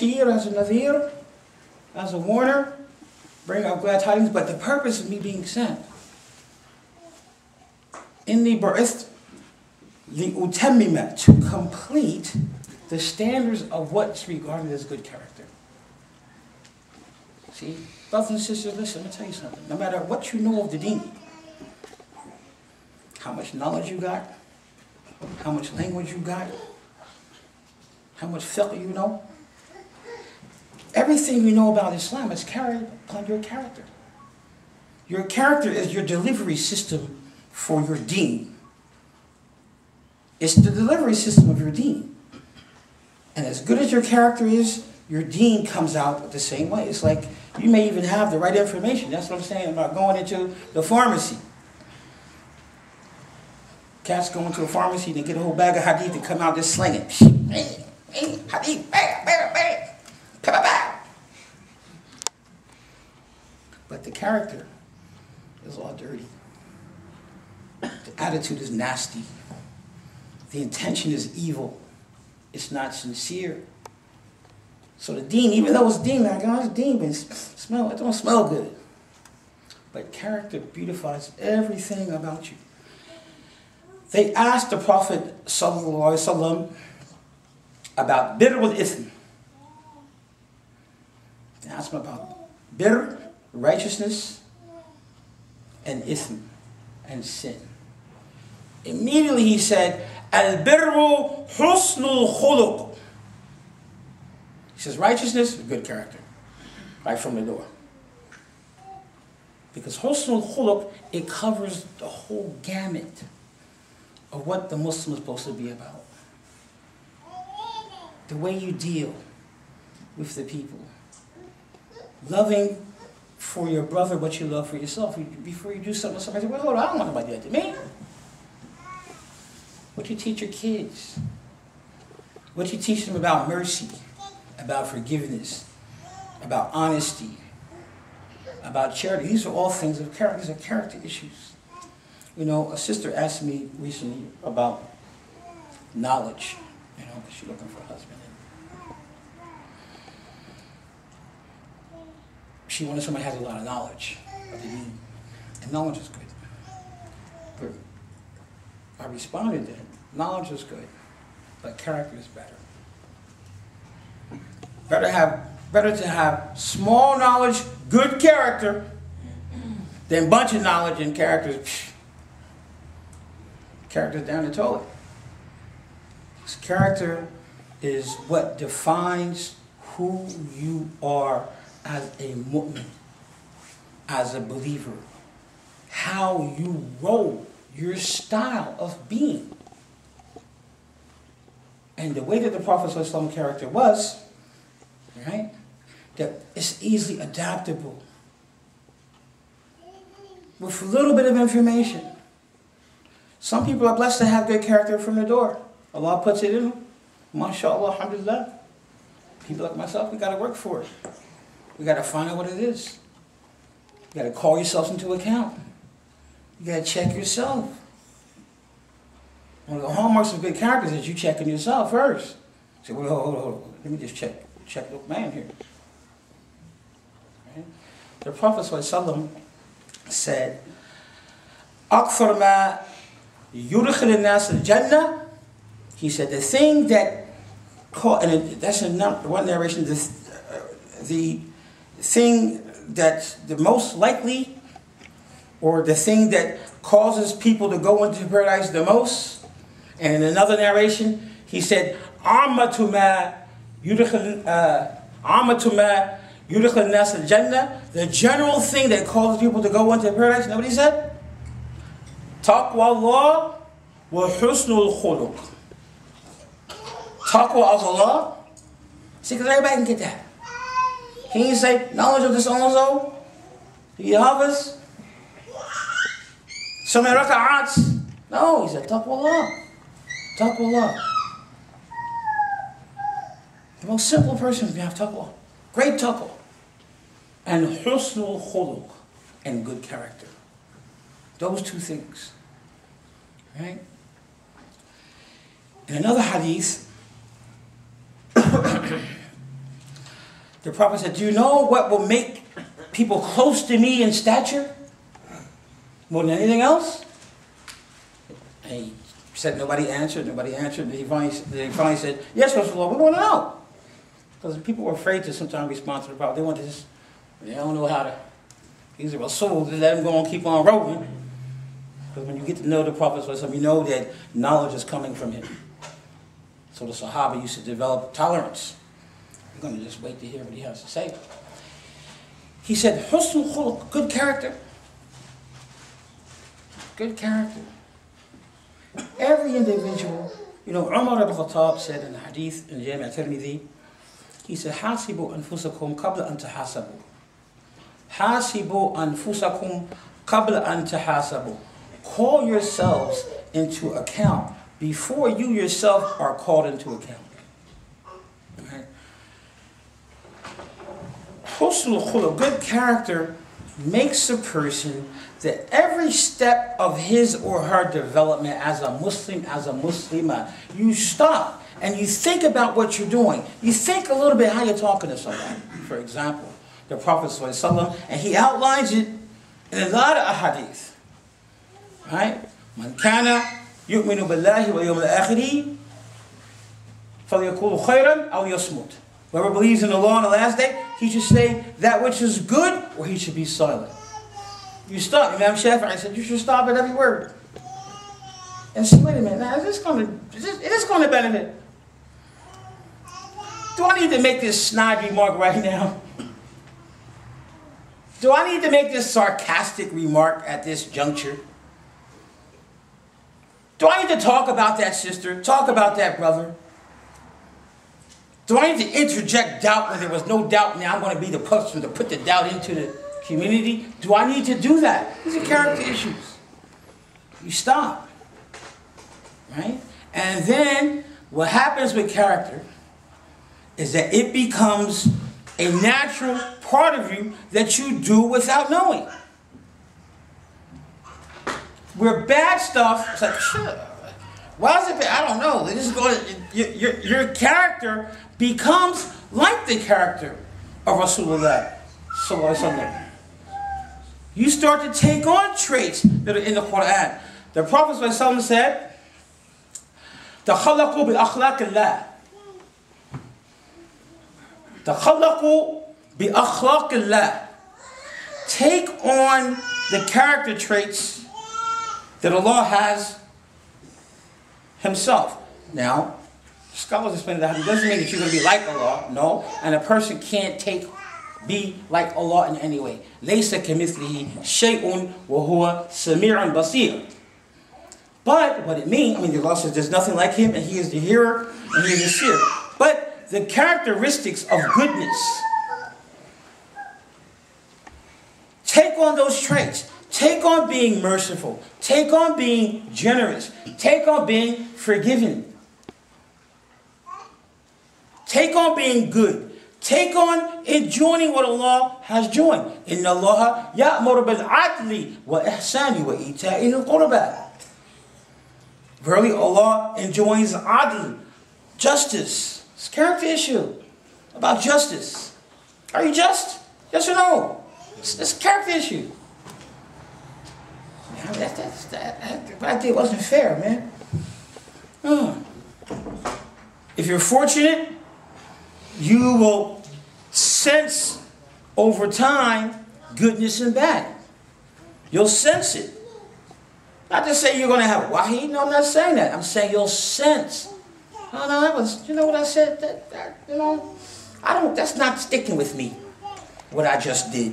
Bashir, as a Nazir, as a warner, bring out glad tidings, but the purpose of me being sent. Inni bu'ithtu li'utammima, to complete the standards of what's regarded as good character. See, brothers and sisters, listen, let me tell you something. No matter what you know of the deen, how much knowledge you got, how much language you got, how much fiqh you know, everything you know about Islam is carried upon your character. Your character is your delivery system for your deen. It's the delivery system of your deen. And as good as your character is, your deen comes out the same way. It's like you may even have the right information. That's what I'm saying about going into the pharmacy. Cats go into a pharmacy and get a whole bag of hadith and come out just slinging. Hadith, bam, bam, bam, bam, bam. But the character is all dirty. The attitude is nasty. The intention is evil. It's not sincere. So the deen, even though it's deen, like, oh, it's deen, but it don't smell good. But character beautifies everything about you. They asked the Prophet ﷺ about birr wal ithm. They asked him about birr, righteousness, and ithm, and sin. Immediately he said, al-birru husnul khuluq. He says, righteousness, good character. Right from the door. Because husnul khuluq, it covers the whole gamut of what the Muslim is supposed to be about. The way you deal with the people. Loving for your brother what you love for yourself. Before you do something, somebody says, well, hold on, I don't want nobody to do that to me. What you teach your kids. What you teach them about mercy, about forgiveness, about honesty, about charity. These are all things of character. These are character issues. You know, a sister asked me recently about knowledge, you know, because she's looking for a husband. She wanted somebody who has a lot of knowledge of the deen. And knowledge is good. But I responded that knowledge is good, but character is better. Better to have small knowledge, good character, than bunch of knowledge and characters down the toilet. This character is what defines who you are as a mu'min, as a believer. How you roll, your style of being. And the way that the Prophet ﷺ character was, right, that it's easily adaptable. With a little bit of information. Some people are blessed to have good character from the door. Allah puts it in them. MashaAllah, alhamdulillah. People like myself, we got to work for it. We got to find out what it is. You got to call yourselves into account. You got to check yourself. One of the hallmarks of good character is you checking yourself first. Say, well, hold on. Let me just check Luqman here. Right? The Prophet ﷺ said, أكثر ما يدخل الناس الجنة. He said the thing that and that's in one narration. The thing that the most likely, or the thing that causes people to go into paradise the most. And in another narration, he said, عامة ما يدخل الناس الجنة. The general thing that causes people to go into paradise. You know what he said? Taqwa Allah wa husnul khuluq. Taqwa of Allah. See, because everybody can get that. He didn't say knowledge of this so-and-so. He hovers. So many raka'ats. No, he said taqwa Allah. Taqwa Allah. The most simple person can have taqwa. Great taqwa. And husnul khuluq. And good character. Those two things. Right? In another hadith, The Prophet said, do you know what will make people close to me in stature? More than anything else? And he said nobody answered. And he finally said, yes, Rasulullah, we want to know. Because people were afraid to sometimes respond to the Prophet. They want to just, they don't know how to. He's a Rasul, just let him go and keep on rolling. Because when you get to know the Prophet, you know that knowledge is coming from him. So the Sahaba used to develop tolerance. I'm going to just wait to hear what he has to say. He said, Husnul Khuluq, good character. Good character. Every individual, you know, Umar ibn Khattab said in the hadith in Jami' al-Tirmidhi, he said, Hasibu anfusakum qabla an tahasabu. Hasibu anfusakum qabla an tahasabu. Call yourselves into account before you yourself are called into account. Okay? Husnul Khuluq, good character, makes a person that every step of his or her development as a Muslim, as a Muslimah, you stop and you think about what you're doing. You think a little bit how you're talking to somebody. For example, the Prophet ﷺ, and he outlines it in a lot of ahadith. Right? Man kana yu'minu billahi wal yawmil akhir falyaqul khayran aw yasmut. Whoever believes in Allah on the last day, he should say that which is good, or he should be silent. You stop. Imam Shafi'i said you should stop at every word and see. Wait a minute. Now, is this going to benefit? Do I need to make this snide remark right now? Do I need to make this sarcastic remark at this juncture? Do I need to talk about that sister? Talk about that brother? Do I need to interject doubt when there was no doubt? Now I'm going to be the person to put the doubt into the community. Do I need to do that? These are character issues. You stop. Right? And then what happens with character is that it becomes a natural part of you that you do without knowing. Where bad stuff, it's like, sure. Why is it bad? I don't know. This is going to, your character becomes like the character of Rasulullah Sallallahu Alaihi Wasallam. You start to take on traits that are in the Quran. The Prophet ﷺ said, تَخَلَّقُوا بِأَخْلَاقِ اللَّهِ. تَخَلَّقُوا بِأَخْلَاقِ اللَّهِ. Take on the character traits that Allah has Himself. Now, scholars explain that it doesn't mean that you're going to be like Allah. No. And a person can't be like Allah in any way. لَيْسَ كَمِثْلِهِ شَيْءٌ وَهُوَ سَمِيعٌ بَصِيرٌ. But what it means, Allah says there's nothing like Him, and He is the hearer, and He is the seer. But the characteristics of goodness, take on those traits. Take on being merciful. Take on being generous. Take on being forgiving. Take on being good. Take on enjoining what Allah has joined. Inna Allah ya'muru bil adli wa ihsani wa ita'i al qurba. Verily Allah enjoins adl, justice. It's a character issue about justice. Are you just? Yes or no? It's a character issue. What I did wasn't fair, man. If you're fortunate, you will sense over time goodness and bad. You'll sense it. Not to say you're going to have wahi. No, I'm not saying that. I'm saying you'll sense. Oh, no, that was, you know what I said? That's not sticking with me, what I just did.